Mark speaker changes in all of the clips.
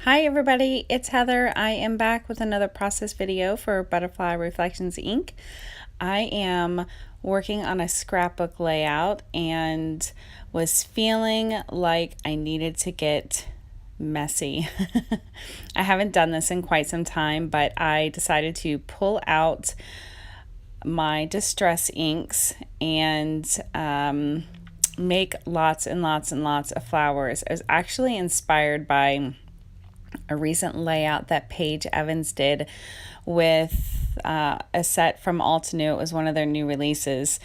Speaker 1: Hi everybody, it's Heather. I am back with another process video for Butterfly Reflections Ink. I am working on a scrapbook layout and was feeling like I needed to get messy. I haven't done this in quite some time, but I decided to pull out my distress inks and make lots and lots and lots of flowers. I was actually inspired by a recent layout that Paige Evans did with a set from Altenew. It was one of their new releases,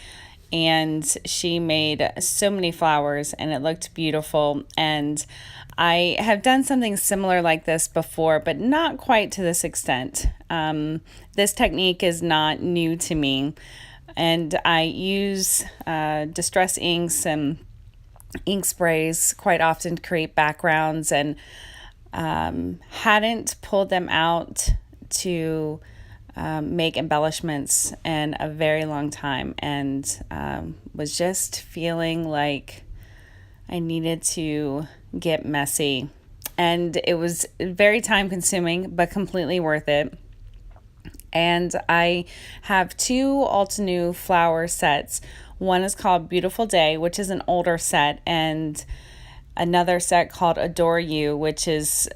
Speaker 1: and she made so many flowers and it looked beautiful. And I have done something similar like this before, but not quite to this extent. This technique is not new to me, and I use distress inks and ink sprays quite often to create backgrounds, and hadn't pulled them out to make embellishments in a very long time, and was just feeling like I needed to get messy. And it was very time consuming, but completely worth it. And I have two Altenew flower sets. One is called Beautiful Day, which is an older set, and another set called Adore You, which is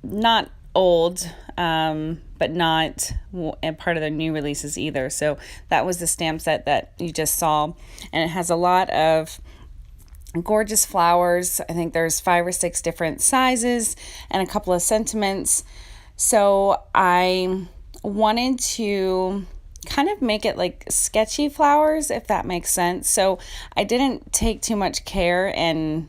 Speaker 1: not old, but not part of their new releases either. So that was the stamp set that you just saw, and it has a lot of gorgeous flowers. I think there's 5 or 6 different sizes and a couple of sentiments. So I wanted to kind of make it like sketchy flowers, if that makes sense. So I didn't take too much care in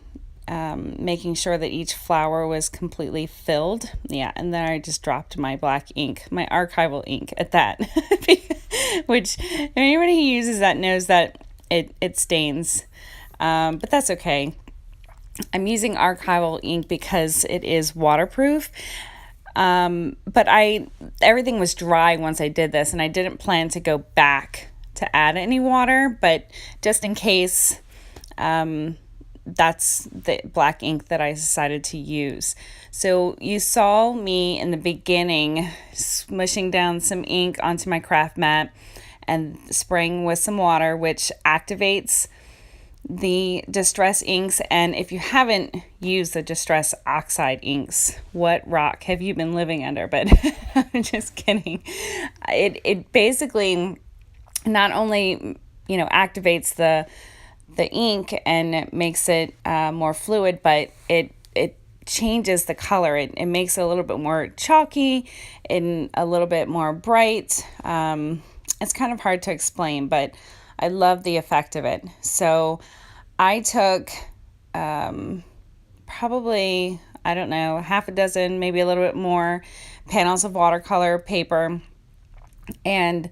Speaker 1: making sure that each flower was completely filled. Yeah, and then I just dropped my black ink, my archival ink at that, which anybody who uses that knows that it stains, but that's okay. I'm using archival ink because it is waterproof, but everything was dry once I did this, and I didn't plan to go back to add any water, but just in case, that's the black ink that I decided to use. So you saw me in the beginning smushing down some ink onto my craft mat and spraying with some water, which activates the distress inks. And if you haven't used the distress oxide inks, what rock have you been living under? But I'm just kidding. It basically not only activates the ink and it makes it more fluid, but it changes the color. It makes it a little bit more chalky and a little bit more bright. It's kind of hard to explain, but I love the effect of it. So I took probably, I don't know, half a dozen, maybe a little bit more panels of watercolor paper, and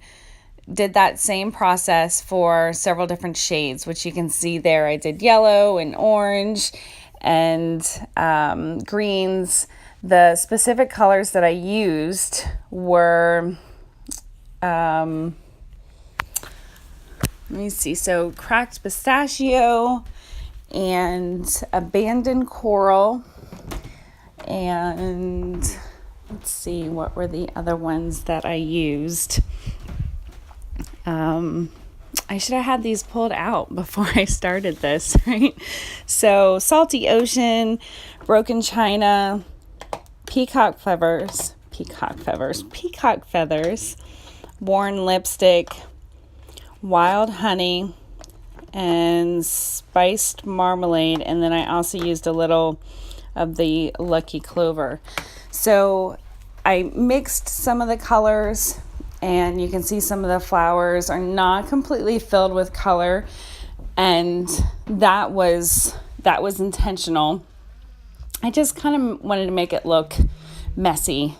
Speaker 1: did that same process for several different shades, which you can see there. I did yellow and orange and greens. The specific colors that I used were, let me see, so cracked pistachio and abandoned coral, and let's see, what were the other ones that I used? I should have had these pulled out before I started this, right? So Salty Ocean, Broken China, peacock feathers, worn lipstick, wild honey, and spiced marmalade. And then I also used a little of the lucky clover. So I mixed some of the colors, and you can see some of the flowers are not completely filled with color, and that was intentional. I just kind of wanted to make it look messy.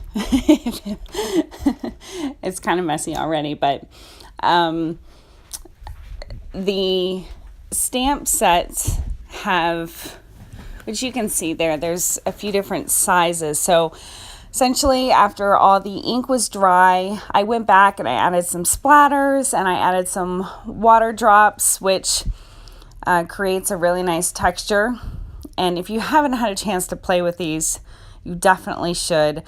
Speaker 1: It's kind of messy already, but the stamp sets have, which you can see there's a few different sizes. So essentially, after all the ink was dry, I went back and I added some splatters and I added some water drops, which creates a really nice texture. And if you haven't had a chance to play with these, you definitely should.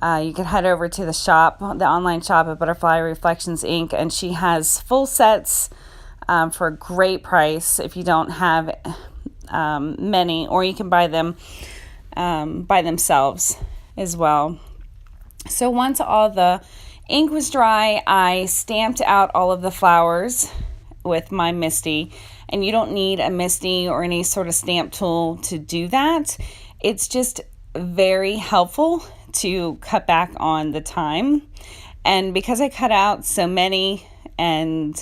Speaker 1: You can head over to the shop, the online shop at Butterfly Reflections Inc., and she has full sets for a great price if you don't have many, or you can buy them by themselves as well. So once all the ink was dry, I stamped out all of the flowers with my Misty, and you don't need a Misty or any sort of stamp tool to do that. It's just very helpful to cut back on the time, and because I cut out so many and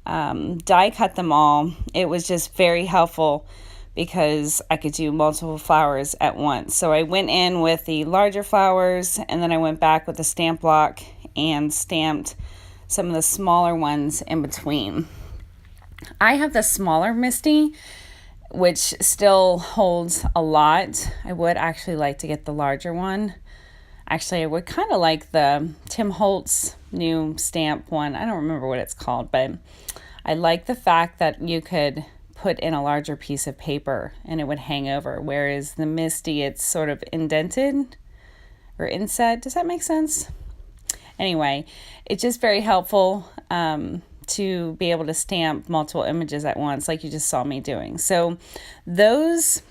Speaker 1: die cut them all, it was just very helpful because I could do multiple flowers at once. So I went in with the larger flowers, and then I went back with the stamp block and stamped some of the smaller ones in between. I have the smaller Misty, which still holds a lot. I would actually like to get the larger one. Actually, I would kind of like the Tim Holtz new stamp one. I don't remember what it's called, but I like the fact that you could put in a larger piece of paper and it would hang over, whereas the Misty, it's sort of indented or inset. Does that make sense? Anyway, it's just very helpful to be able to stamp multiple images at once, like you just saw me doing. So those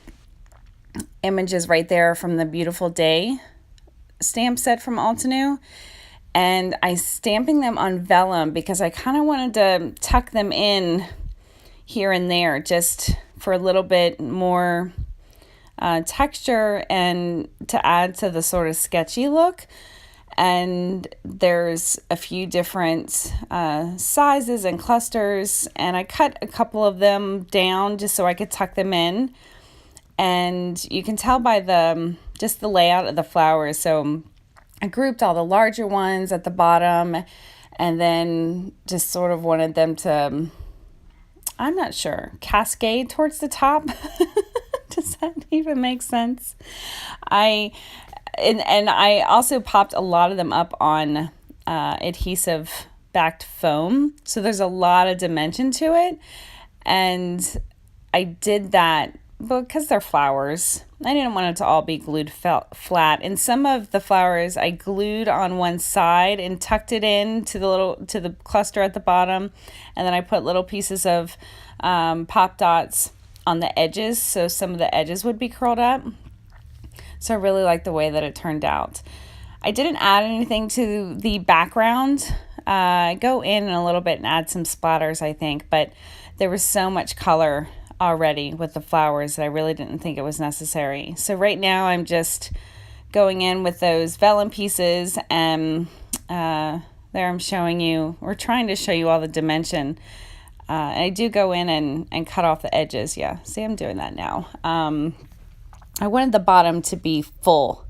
Speaker 1: images right there from the Beautiful Day stamp set from Altenew, and I stamping them on vellum because I kind of wanted to tuck them in here and there just for a little bit more texture and to add to the sort of sketchy look. And there's a few different sizes and clusters, and I cut a couple of them down just so I could tuck them in. And you can tell by the just the layout of the flowers. So I grouped all the larger ones at the bottom, and then just sort of wanted them to, I'm not sure, cascade towards the top. Does that even make sense? And I also popped a lot of them up on adhesive backed foam. So there's a lot of dimension to it. And I did that because they're flowers. I didn't want it to all be glued flat. And some of the flowers I glued on one side and tucked it in to the cluster at the bottom. And then I put little pieces of pop dots on the edges, so some of the edges would be curled up. So I really like the way that it turned out. I didn't add anything to the background. Go in a little bit and add some splatters, I think, but there was so much color already with the flowers that I really didn't think it was necessary. So right now I'm just going in with those vellum pieces, and there I'm showing you, or trying to show you all the dimension. I do go in and cut off the edges. Yeah, see, I'm doing that now. I wanted the bottom to be full,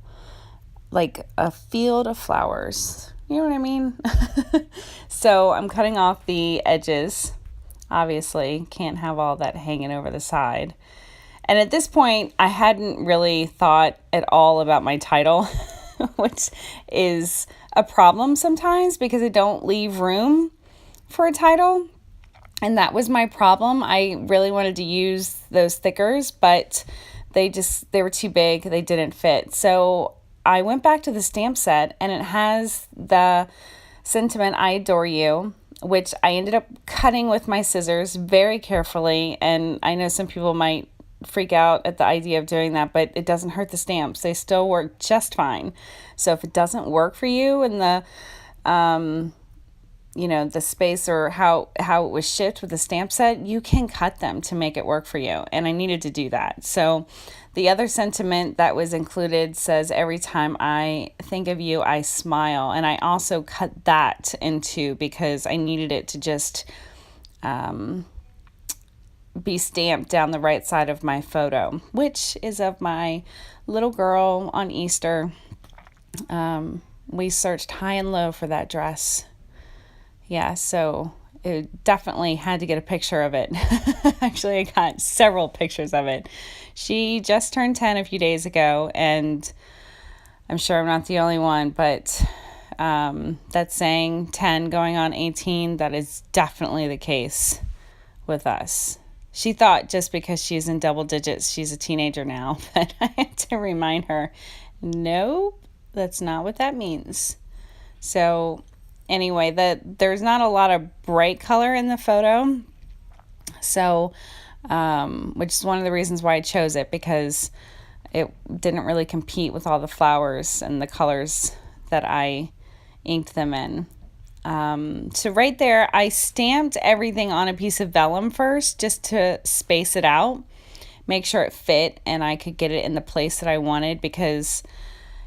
Speaker 1: like a field of flowers. You know what I mean? So I'm cutting off the edges. Obviously, can't have all that hanging over the side. And at this point, I hadn't really thought at all about my title, which is a problem sometimes because I don't leave room for a title. And that was my problem. I really wanted to use those thickers, but they were too big. They didn't fit. So I went back to the stamp set, and it has the sentiment, "I adore you," which I ended up cutting with my scissors very carefully. And I know some people might freak out at the idea of doing that, but it doesn't hurt the stamps. They still work just fine. So if it doesn't work for you in the the space or how it was shipped with the stamp set, you can cut them to make it work for you. And I needed to do that. So the other sentiment that was included says, "Every time I think of you, I smile." And I also cut that in two because I needed it to just be stamped down the right side of my photo, which is of my little girl on Easter. We searched high and low for that dress. Yeah, so it definitely had to get a picture of it. Actually, I got several pictures of it. She just turned 10 a few days ago, and I'm sure I'm not the only one, but that's saying 10 going on 18, that is definitely the case with us. She thought just because she's in double digits, she's a teenager now, but I had to remind her, Nope, that's not what that means. So anyway, there's not a lot of bright color in the photo. So, which is one of the reasons why I chose it, because it didn't really compete with all the flowers and the colors that I inked them in. So right there, I stamped everything on a piece of vellum first just to space it out, make sure it fit and I could get it in the place that I wanted, because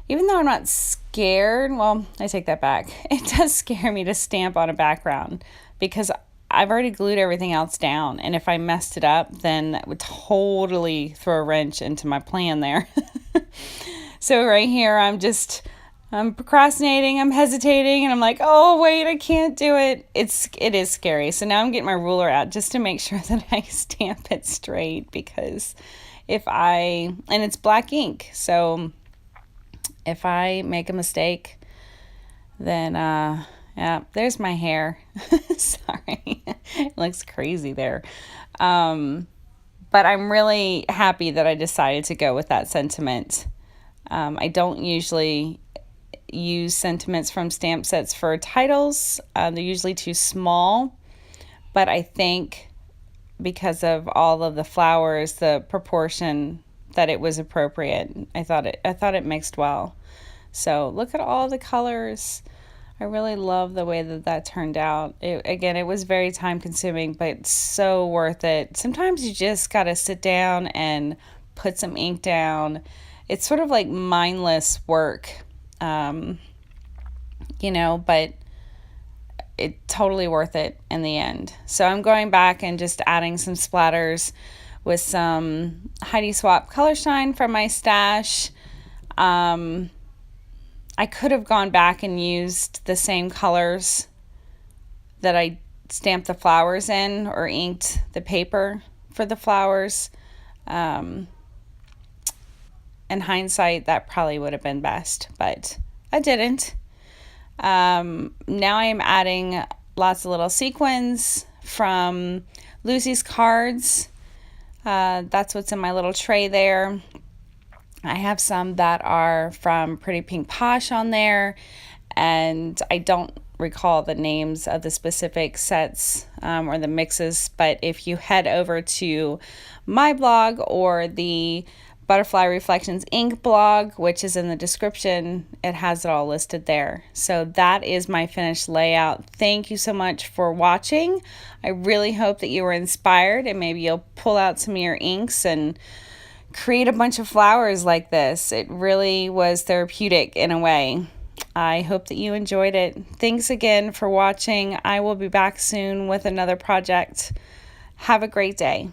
Speaker 1: even though I'm not scared, well, I take that back. It does scare me to stamp on a background because I've already glued everything else down. And if I messed it up, then that would totally throw a wrench into my plan there. So right here, I'm procrastinating, I'm hesitating, and I'm like, oh, wait, I can't do it. It is scary. So now I'm getting my ruler out just to make sure that I stamp it straight, because and it's black ink. So if I make a mistake, then, yeah, there's my hair. Sorry. It looks crazy there. But I'm really happy that I decided to go with that sentiment. I don't usually use sentiments from stamp sets for titles. They're usually too small. But I think because of all of the flowers, the proportion, that it was appropriate. I thought it mixed well. So look at all the colors. I really love the way that turned out. It was very time consuming, but so worth it. Sometimes you just got to sit down and put some ink down. It's sort of like mindless work, but it's totally worth it in the end. So I'm going back and just adding some splatters with some Heidi Swapp Color Shine from my stash. I could have gone back and used the same colors that I stamped the flowers in, or inked the paper for the flowers. In hindsight, that probably would have been best, but I didn't. Now I am adding lots of little sequins from Lucy's cards. That's what's in my little tray there. I have some that are from Pretty Pink Posh on there, and I don't recall the names of the specific sets or the mixes, but if you head over to my blog or the Butterfly Reflections Ink blog, which is in the description, it has it all listed there. So that is my finished layout. Thank you so much for watching. I really hope that you were inspired, and maybe you'll pull out some of your inks and create a bunch of flowers like this. It really was therapeutic in a way. I hope that you enjoyed it. Thanks again for watching. I will be back soon with another project. Have a great day.